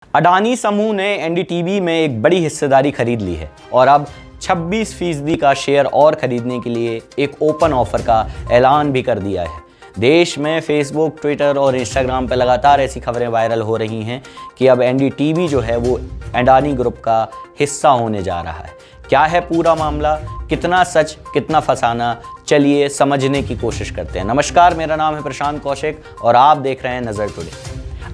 अडानी समूह ने एनडीटीवी में एक बड़ी हिस्सेदारी खरीद ली है और अब 26% का शेयर और खरीदने के लिए एक ओपन ऑफर का ऐलान भी कर दिया है। देश में फेसबुक, ट्विटर और इंस्टाग्राम पर लगातार ऐसी खबरें वायरल हो रही हैं कि अब एनडीटीवी जो है वो अडानी ग्रुप का हिस्सा होने जा रहा है। क्या है पूरा मामला, कितना सच कितना फसाना, चलिए समझने की कोशिश करते हैं। नमस्कार, मेरा नाम है प्रशांत कौशिक और आप देख रहे हैं नज़र टुडे।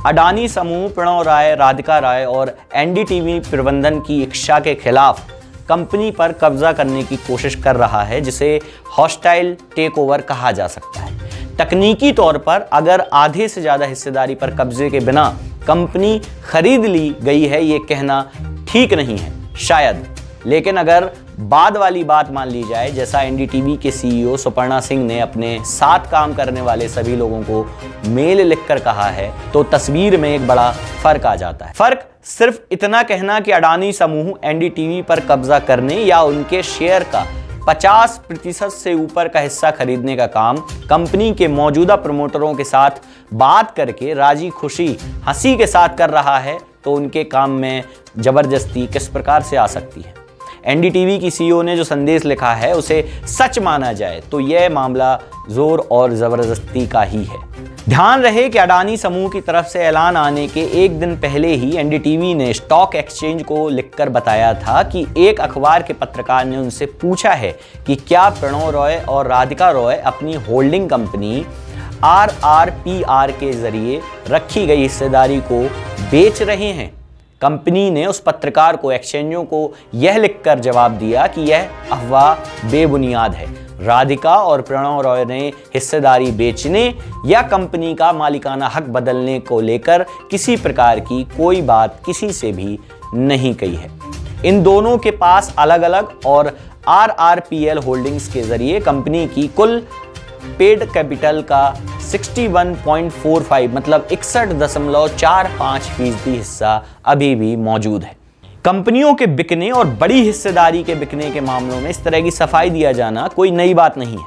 अडानी समूह प्रणव राय, राधिका राय और एनडीटीवी प्रबंधन की इच्छा के खिलाफ कंपनी पर कब्जा करने की कोशिश कर रहा है, जिसे हॉस्टाइल टेकओवर कहा जा सकता है। तकनीकी तौर पर अगर आधे से ज़्यादा हिस्सेदारी पर कब्जे के बिना कंपनी खरीद ली गई है, ये कहना ठीक नहीं है शायद। लेकिन अगर बाद वाली बात मान ली जाए, जैसा एनडीटीवी के सीईओ सुपर्णा सिंह ने अपने साथ काम करने वाले सभी लोगों को मेल लिखकर कहा है, तो तस्वीर में एक बड़ा फर्क आ जाता है। फर्क सिर्फ इतना कहना कि अडानी समूह एनडीटीवी पर कब्जा करने या उनके शेयर का 50% से ऊपर का हिस्सा खरीदने का काम कंपनी के मौजूदा प्रमोटरों के साथ बात करके राजी खुशी हंसी के साथ कर रहा है, तो उनके काम में जबरदस्ती किस प्रकार से आ सकती है। एनडीटीवी की सीईओ ने जो संदेश लिखा है उसे सच माना जाए तो यह मामला जोर और जबरदस्ती का ही है। ध्यान रहे कि अडानी समूह की तरफ से ऐलान आने के एक दिन पहले ही एनडीटीवी ने स्टॉक एक्सचेंज को लिखकर बताया था कि एक अखबार के पत्रकार ने उनसे पूछा है कि क्या प्रणव रॉय और राधिका रॉय अपनी होल्डिंग कंपनी RRPR के जरिए रखी गई हिस्सेदारी को बेच रहे हैं। कंपनी ने उस पत्रकार को, एक्सचेंजों को यह लिखकर जवाब दिया कि यह अफवाह बेबुनियाद है। राधिका और प्रणव रॉय ने हिस्सेदारी बेचने या कंपनी का मालिकाना हक बदलने को लेकर किसी प्रकार की कोई बात किसी से भी नहीं कही है। इन दोनों के पास अलग अलग और RRPL होल्डिंग्स के जरिए कंपनी की कुल पेड कैपिटल का 61.45 मतलब 61.45% हिस्सा अभी भी मौजूद है। कंपनियों के बिकने और बड़ी हिस्सेदारी के बिकने के मामलों में इस तरह की सफाई दिया जाना कोई नई बात नहीं है।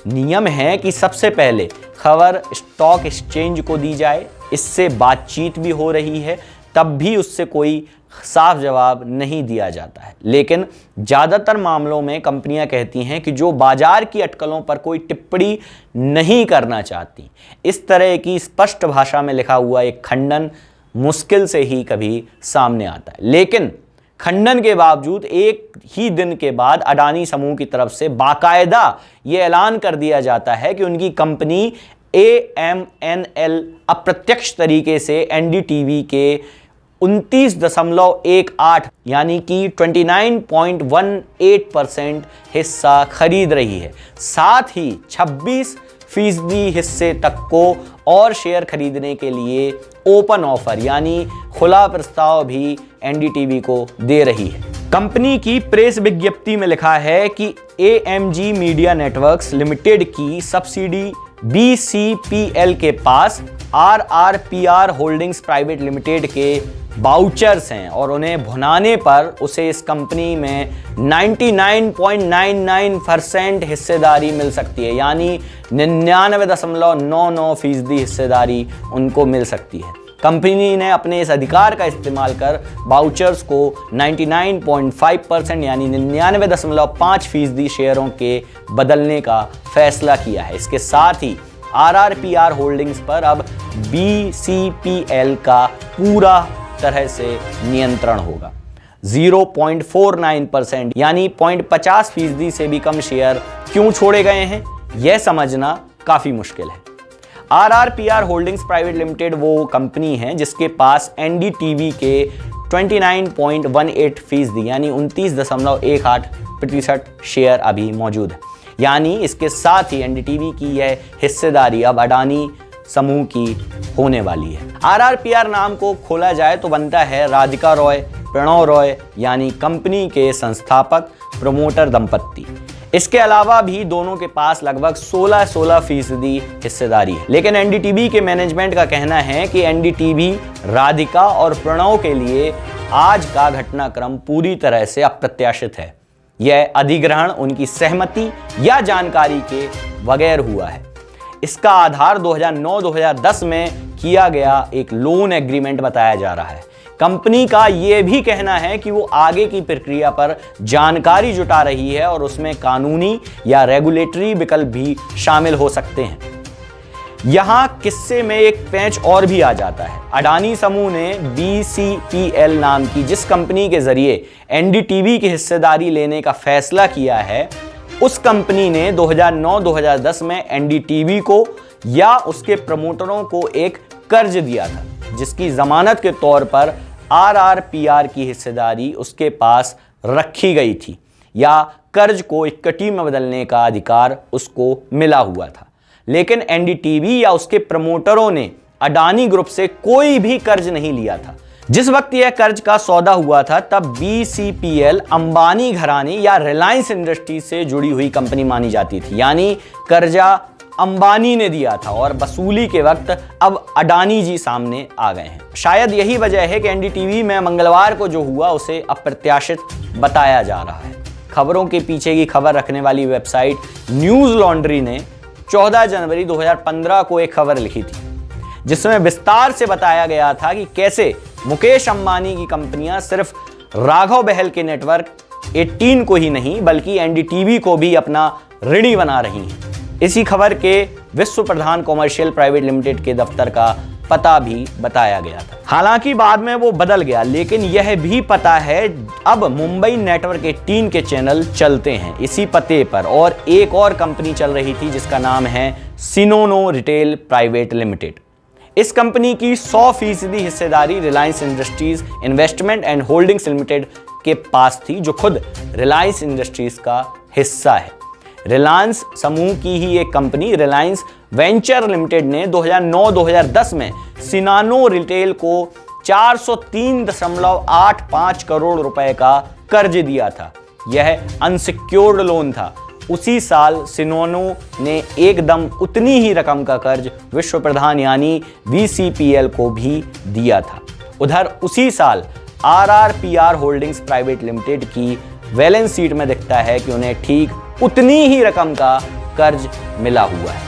नियम है कि सबसे पहले खबर स्टॉक एक्सचेंज को दी जाए। इससे बातचीत भी हो रही है, तब भी उससे कोई साफ जवाब नहीं दिया जाता है। लेकिन ज़्यादातर मामलों में कंपनियां कहती हैं कि जो बाजार की अटकलों पर कोई टिप्पणी नहीं करना चाहती। इस तरह की स्पष्ट भाषा में लिखा हुआ एक खंडन मुश्किल से ही कभी सामने आता है। लेकिन खंडन के बावजूद एक ही दिन के बाद अडानी समूह की तरफ से बाकायदा ये ऐलान कर दिया जाता है कि उनकी कंपनी AMNL अप्रत्यक्ष तरीके से एनडीटीवी के 29.18 यानी कि 29.18% हिस्सा खरीद रही है। साथ ही 26% हिस्से तक को और शेयर खरीदने के लिए ओपन ऑफर यानी खुला प्रस्ताव भी एनडीटीवी को दे रही है। कंपनी की प्रेस विज्ञप्ति में लिखा है कि AMG मीडिया नेटवर्क्स लिमिटेड की सब्सिडी BCPL के पास RRPR होल्डिंग्स प्राइवेट लिमिटेड के वाउचर्स हैं और उन्हें भुनाने पर उसे इस कंपनी में 99.99% हिस्सेदारी मिल सकती है, यानी 99.99% हिस्सेदारी उनको मिल सकती है। कंपनी ने अपने इस अधिकार का इस्तेमाल कर वाउचर्स को 99.5% यानी 99.5% शेयरों के बदलने का फैसला किया है। इसके साथ ही RRPR होल्डिंग्स पर अब BCPL का पूरा तरह से नियंत्रण होगा। 0.49% यानी 0.50% से भी कम शेयर क्यों छोड़े गए हैं, यह समझना काफी मुश्किल है। RRPR होल्डिंग्स प्राइवेट लिमिटेड वो कंपनी है जिसके पास एनडीटीवी के 29.18% यानी 29.18% शेयर अभी मौजूद है। यानी इसके साथ ही एनडीटीवी की यह हिस्सेदारी अब अडानी समूह की होने वाली है। RRPR नाम को खोला जाए तो बनता है राधिका रॉय, प्रणव रॉय यानी कंपनी के संस्थापक प्रमोटर दंपत्ति। इसके अलावा भी दोनों के पास लगभग 16% हिस्सेदारी है। लेकिन एनडीटीवी के मैनेजमेंट का कहना है कि एनडीटीवी राधिका और प्रणव के लिए आज का घटनाक्रम पूरी तरह से अप्रत्याशित है। यह अधिग्रहण उनकी सहमति या जानकारी के बगैर हुआ है। इसका आधार 2009-2010 में किया गया एक लोन एग्रीमेंट बताया जा रहा है। कंपनी का यह भी कहना है कि वो आगे की प्रक्रिया पर जानकारी जुटा रही है और उसमें कानूनी या रेगुलेटरी विकल्प भी शामिल हो सकते हैं। यहां किस्से में एक पेंच और भी आ जाता है। अडानी समूह ने BCPL नाम की जिस कंपनी के जरिए NDTV की हिस्सेदारी लेने का फैसला किया है, उस कंपनी ने 2009-2010 में NDTV को या उसके प्रमोटरों को एक कर्ज दिया था, जिसकी जमानत के तौर पर RRPR की हिस्सेदारी उसके पास रखी गई थी या कर्ज को इक्विटी में बदलने का अधिकार उसको मिला हुआ था। लेकिन NDTV या उसके प्रमोटरों ने अडानी ग्रुप से कोई भी कर्ज नहीं लिया था। जिस वक्त यह कर्ज का सौदा हुआ था तब BCPL अंबानी घराने या रिलायंस इंडस्ट्रीज से जुड़ी हुई कंपनी मानी जाती थी, यानी कर्जा अंबानी ने दिया था और वसूली के वक्त अब अडानी जी सामने आ गए हैं। शायद यही वजह है कि NDTV में मंगलवार को जो हुआ उसे अप्रत्याशित बताया जा रहा है। खबरों के पीछे की खबर रखने वाली वेबसाइट न्यूज लॉन्ड्री ने 14 जनवरी 2015 को एक खबर लिखी थी, जिसमें विस्तार से बताया गया था कि कैसे मुकेश अंबानी की कंपनियां सिर्फ राघव बहल के नेटवर्क 18 को ही नहीं बल्कि NDTV को भी अपना ऋणी बना रही हैं। इसी खबर के विश्व प्रधान कॉमर्शियल प्राइवेट लिमिटेड के दफ्तर का पता भी बताया गया था। हालांकि बाद में वो बदल गया, लेकिन यह भी पता है अब मुंबई नेटवर्क 18 के चैनल चलते हैं इसी पते पर। और एक और कंपनी चल रही थी जिसका नाम है सिनोनो रिटेल प्राइवेट लिमिटेड। इस कंपनी की 100% हिस्सेदारी Reliance industries investment and holdings limited के पास थी, जो खुद रिलायंस इंडस्ट्रीज का हिस्सा है। रिलायंस समूह की ही एक कंपनी रिलायंस वेंचर लिमिटेड ने 2009-2010 में सिनोनो रिटेल को 403.85 करोड़ रुपए का कर्ज दिया था। यह अनसिक्योर्ड लोन था। उसी साल सिनोनो ने एकदम उतनी ही रकम का कर्ज विश्व प्रधान यानी BCPL को भी दिया था। उधर उसी साल RRPR होल्डिंग्स प्राइवेट लिमिटेड की बैलेंस शीट में दिखता है कि उन्हें ठीक उतनी ही रकम का कर्ज मिला हुआ है।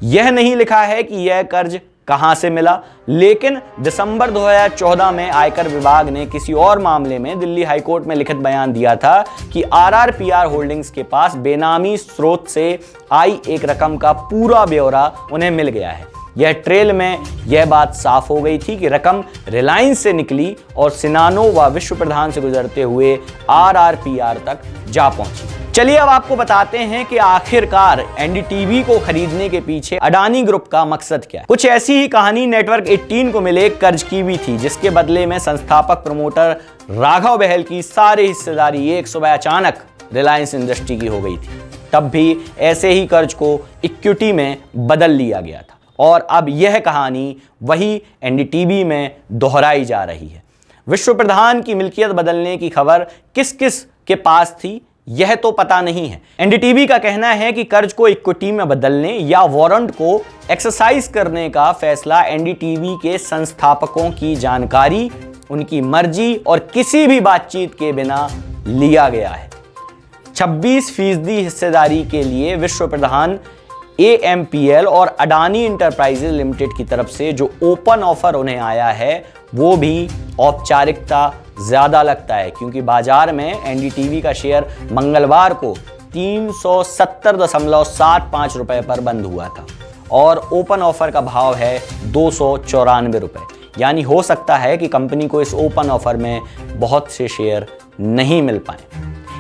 यह नहीं लिखा है कि यह कर्ज कहां से मिला, लेकिन दिसंबर 2014 में आयकर विभाग ने किसी और मामले में दिल्ली हाईकोर्ट में लिखित बयान दिया था कि RRPR होल्डिंग्स के पास बेनामी स्रोत से आई एक रकम का पूरा ब्यौरा उन्हें मिल गया है। यह ट्रेल में यह बात साफ हो गई थी कि रकम रिलायंस से निकली और सिनोनो व विश्व प्रधान से गुजरते हुए RRPR तक जा पहुंची। चलिए अब आपको बताते हैं कि आखिरकार NDTV को खरीदने के पीछे अडानी ग्रुप का मकसद क्या है। कुछ ऐसी ही कहानी नेटवर्क 18 को मिले कर्ज की भी थी, जिसके बदले में संस्थापक प्रमोटर राघव बहल की सारी हिस्सेदारी एक सुबह अचानक रिलायंस इंडस्ट्री की हो गई थी। तब भी ऐसे ही कर्ज को इक्विटी में बदल लिया गया था और अब यह कहानी वही NDTV में दोहराई जा रही है। विश्व प्रधान की मिल्कियत बदलने की खबर किस किस के पास थी यह तो पता नहीं है। NDTV का कहना है कि कर्ज को इक्विटी में बदलने या वारंट को एक्सरसाइज करने का फैसला NDTV के संस्थापकों की जानकारी, उनकी मर्जी और किसी भी बातचीत के बिना लिया गया है। 26% हिस्सेदारी के लिए विश्व प्रधान AMPL और अडानी इंटरप्राइजेज लिमिटेड की तरफ से जो ओपन ऑफर उन्हें आया है वो भी औपचारिकता ज्यादा लगता है, क्योंकि बाजार में NDTV का शेयर मंगलवार को 370.75 रुपए पर बंद हुआ था और ओपन ऑफर का भाव है 294 रुपए। यानी हो सकता है कि कंपनी को इस ओपन ऑफर में बहुत से शेयर नहीं मिल पाए।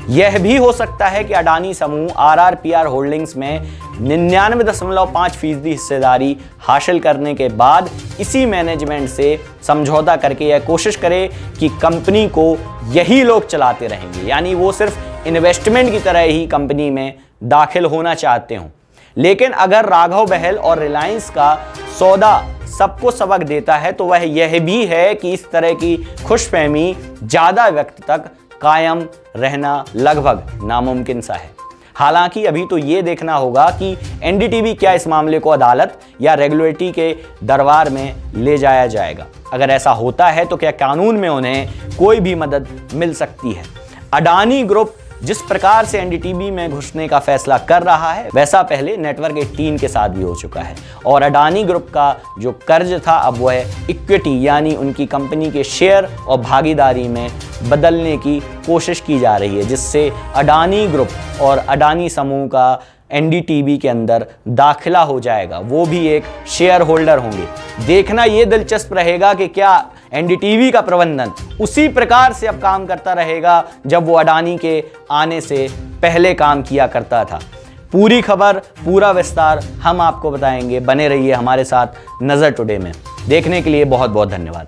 यह भी हो सकता है कि अडानी समूह RRPR होल्डिंग्स में 99.5% हिस्सेदारी हासिल करने के बाद इसी मैनेजमेंट से समझौता करके यह कोशिश करे कि कंपनी को यही लोग चलाते रहेंगे, यानी वो सिर्फ इन्वेस्टमेंट की तरह ही कंपनी में दाखिल होना चाहते हों। लेकिन अगर राघव बहल और रिलायंस का सौदा सबको सबक देता है तो वह यह भी है कि इस तरह की खुशफहमी ज्यादा वक्त तक कायम रहना लगभग नामुमकिन सा है। हालांकि अभी तो ये देखना होगा कि NDTV क्या इस मामले को अदालत या रेगुलेटरी के दरबार में ले जाया जाएगा। अगर ऐसा होता है तो क्या कानून में उन्हें कोई भी मदद मिल सकती है। अडानी ग्रुप जिस प्रकार से एनडीटीवी में घुसने का फैसला कर रहा है वैसा पहले नेटवर्क 18 के साथ भी हो चुका है। और अडानी ग्रुप का जो कर्ज था अब वह इक्विटी यानी उनकी कंपनी के शेयर और भागीदारी में बदलने की कोशिश की जा रही है, जिससे अडानी ग्रुप और अडानी समूह का एनडीटीवी के अंदर दाखिला हो जाएगा, वो भी एक शेयर होल्डर होंगे। देखना ये दिलचस्प रहेगा कि क्या एनडीटीवी का प्रबंधन उसी प्रकार से अब काम करता रहेगा जब वो अडानी के आने से पहले काम किया करता था। पूरी खबर, पूरा विस्तार हम आपको बताएंगे। बने रहिए हमारे साथ नज़र टुडे में। देखने के लिए बहुत बहुत धन्यवाद।